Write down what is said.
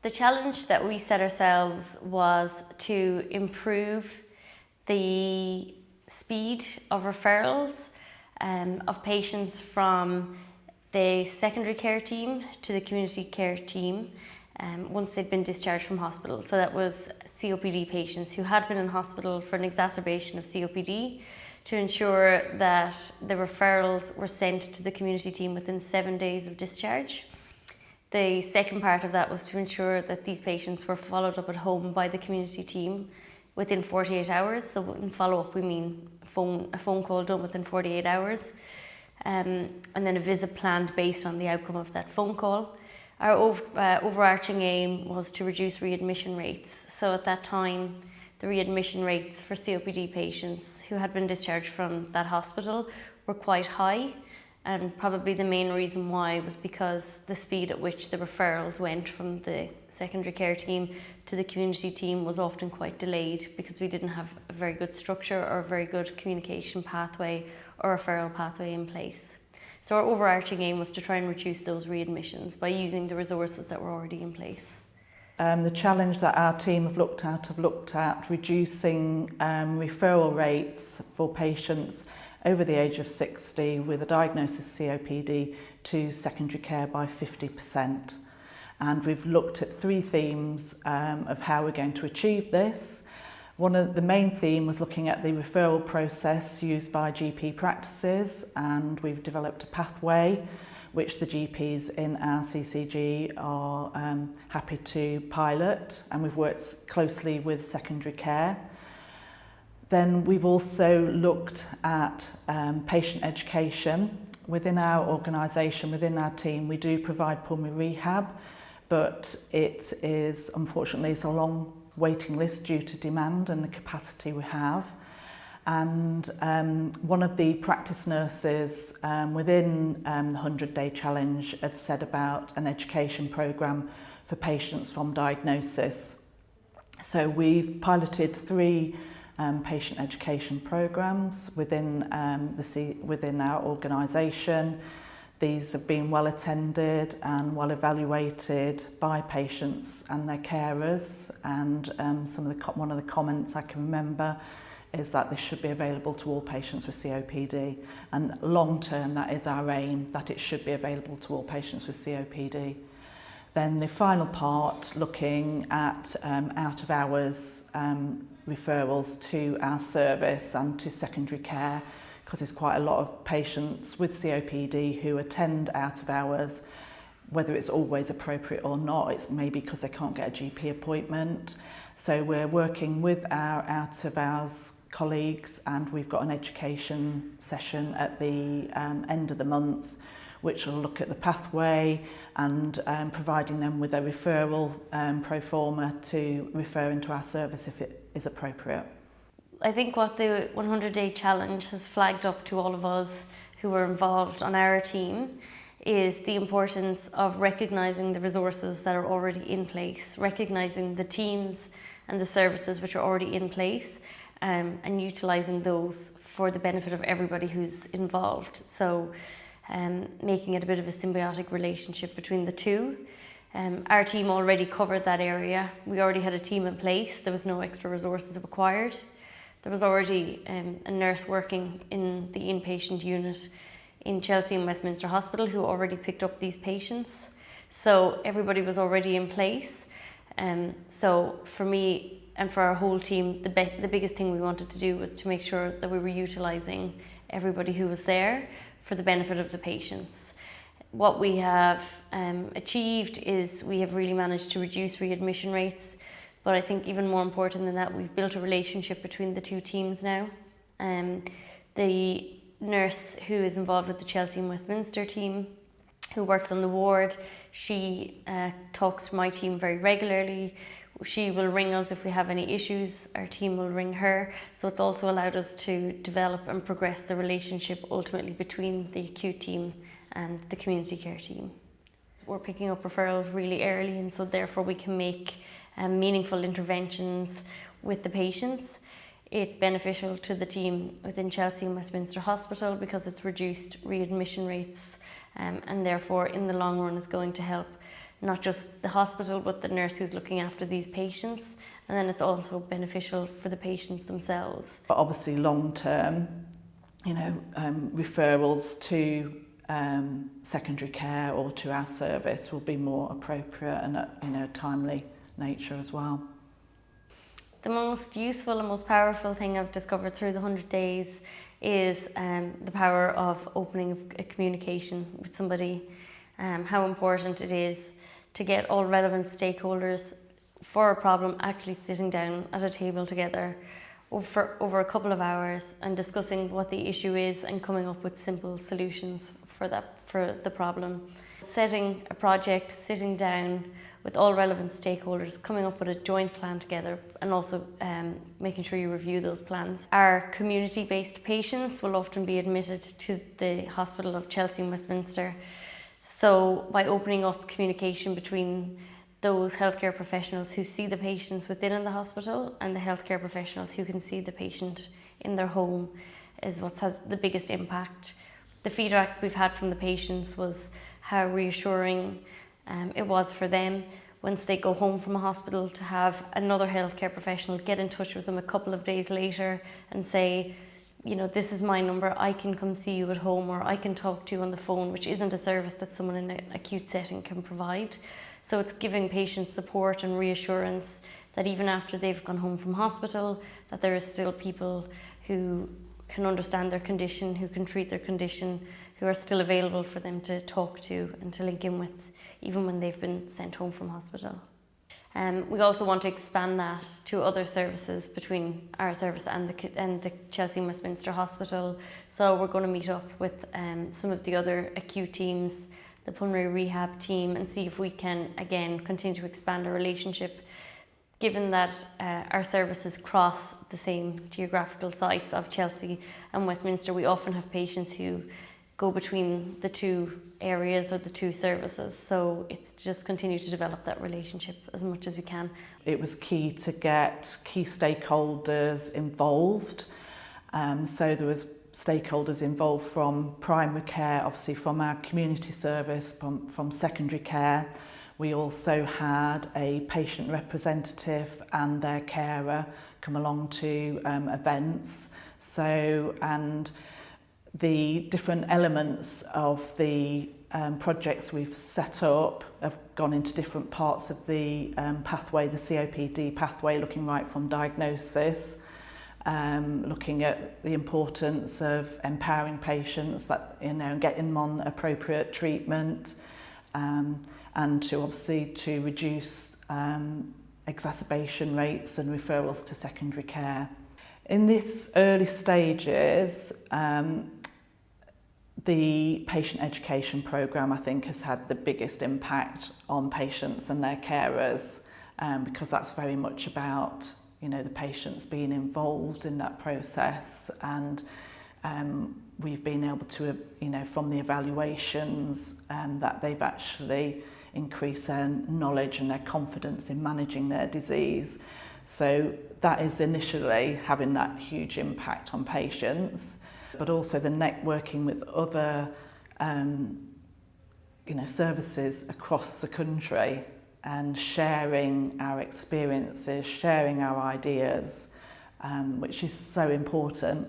The challenge that we set ourselves was to improve the speed of referrals of patients from the secondary care team to the community care team once they'd been discharged from hospital. So that was COPD patients who had been in hospital for an exacerbation of COPD, to ensure that the referrals were sent to the community team within 7 days of discharge. The second part of that was to ensure that these patients were followed up at home by the community team within 48 hours. So in follow-up we mean a phone call done within 48 hours. And then a visit planned based on the outcome of that phone call. Our overarching aim was to reduce readmission rates. So at that time, the readmission rates for COPD patients who had been discharged from that hospital were quite high, and probably the main reason why was because the speed at which the referrals went from the secondary care team to the community team was often quite delayed, because we didn't have a very good structure or a very good communication pathway or referral pathway in place. So our overarching aim was to try and reduce those readmissions by using the resources that were already in place. The challenge that our team have looked at reducing referral rates for patients over the age of 60 with a diagnosis of COPD to secondary care by 50%. And we've looked at three themes of how we're going to achieve this. One of the main theme was looking at the referral process used by GP practices, and we've developed a pathway which the GPs in our CCG are happy to pilot, and we've worked closely with secondary care. Then we've also looked at patient education. Within our organisation, within our team, we do provide pulmonary rehab, but unfortunately it's a long waiting list due to demand and the capacity we have. And one of the practice nurses within the 100-day challenge had said about an education programme for patients from diagnosis. So we've piloted three patient education programmes within our organisation. These have been well attended and well evaluated by patients and their carers, and one of the comments I can remember is that this should be available to all patients with COPD, and long term that is our aim, that it should be available to all patients with COPD. Then the final part, looking at out of hours referrals to our service and to secondary care, because there's quite a lot of patients with COPD who attend out of hours, whether it's always appropriate or not. It's maybe because they can't get a GP appointment. So we're working with our out of hours colleagues, and we've got an education session at the end of the month which will look at the pathway and providing them with a referral pro forma to refer into our service if it is appropriate. I think what the 100-day challenge has flagged up to all of us who were involved on our team is the importance of recognising the resources that are already in place, recognising the teams and the services which are already in place, and utilising those for the benefit of everybody who's involved. So making it a bit of a symbiotic relationship between the two. Our team already covered that area. We already had a team in place. There was no extra resources required. There was already a nurse working in the inpatient unit in Chelsea and Westminster Hospital who already picked up these patients. So everybody was already in place. So for me and for our whole team, the biggest thing we wanted to do was to make sure that we were utilising everybody who was there for the benefit of the patients. What we have achieved is we have really managed to reduce readmission rates, but I think even more important than that, we've built a relationship between the two teams now. The nurse who is involved with the Chelsea and Westminster team, who works on the ward, she talks to my team very regularly. She will ring us if we have any issues, our team will ring her. So it's also allowed us to develop and progress the relationship ultimately between the acute team and the community care team. We're picking up referrals really early, and so therefore we can make meaningful interventions with the patients. It's beneficial to the team within Chelsea and Westminster Hospital because it's reduced readmission rates, and therefore in the long run is going to help not just the hospital but the nurse who's looking after these patients, and then it's also beneficial for the patients themselves. But obviously long term, referrals to secondary care or to our service will be more appropriate and timely nature as well. The most useful and most powerful thing I've discovered through the 100 days is the power of opening a communication with somebody, how important it is to get all relevant stakeholders for a problem actually sitting down at a table together over a couple of hours and discussing what the issue is and coming up with simple solutions for the problem. Setting a project, sitting down with all relevant stakeholders, coming up with a joint plan together, and also making sure you review those plans. Our community-based patients will often be admitted to the Hospital of Chelsea and Westminster. So by opening up communication between those healthcare professionals who see the patients within the hospital and the healthcare professionals who can see the patient in their home is what's had the biggest impact. The feedback we've had from the patients was how reassuring it was for them once they go home from a hospital to have another healthcare professional get in touch with them a couple of days later and say, this is my number, I can come see you at home, or I can talk to you on the phone, which isn't a service that someone in an acute setting can provide. So it's giving patients support and reassurance that even after they've gone home from hospital, that there is still people who can understand their condition, who can treat their condition, who are still available for them to talk to and to link in with, even when they've been sent home from hospital. We also want to expand that to other services between our service and the Chelsea and Westminster Hospital. So we're going to meet up with some of the other acute teams, the pulmonary rehab team, and see if we can, again, continue to expand our relationship. Given that our services cross the same geographical sites of Chelsea and Westminster, we often have patients who go between the two areas or the two services. So it's just continue to develop that relationship as much as we can. It was key to get key stakeholders involved. So there was stakeholders involved from primary care, obviously from our community service, from secondary care. We also had a patient representative and their carer come along to events. And the different elements of the projects we've set up have gone into different parts of the pathway, the COPD pathway, looking right from diagnosis, looking at the importance of empowering patients, that getting them on appropriate treatment, and to obviously to reduce exacerbation rates and referrals to secondary care. In these early stages, the patient education programme, I think, has had the biggest impact on patients and their carers, because that's very much about the patients being involved in that process, and we've been able to, from the evaluations, that they've actually increased their knowledge and their confidence in managing their disease. So that is initially having that huge impact on patients, but also the networking with other services across the country and sharing our experiences, sharing our ideas, which is so important.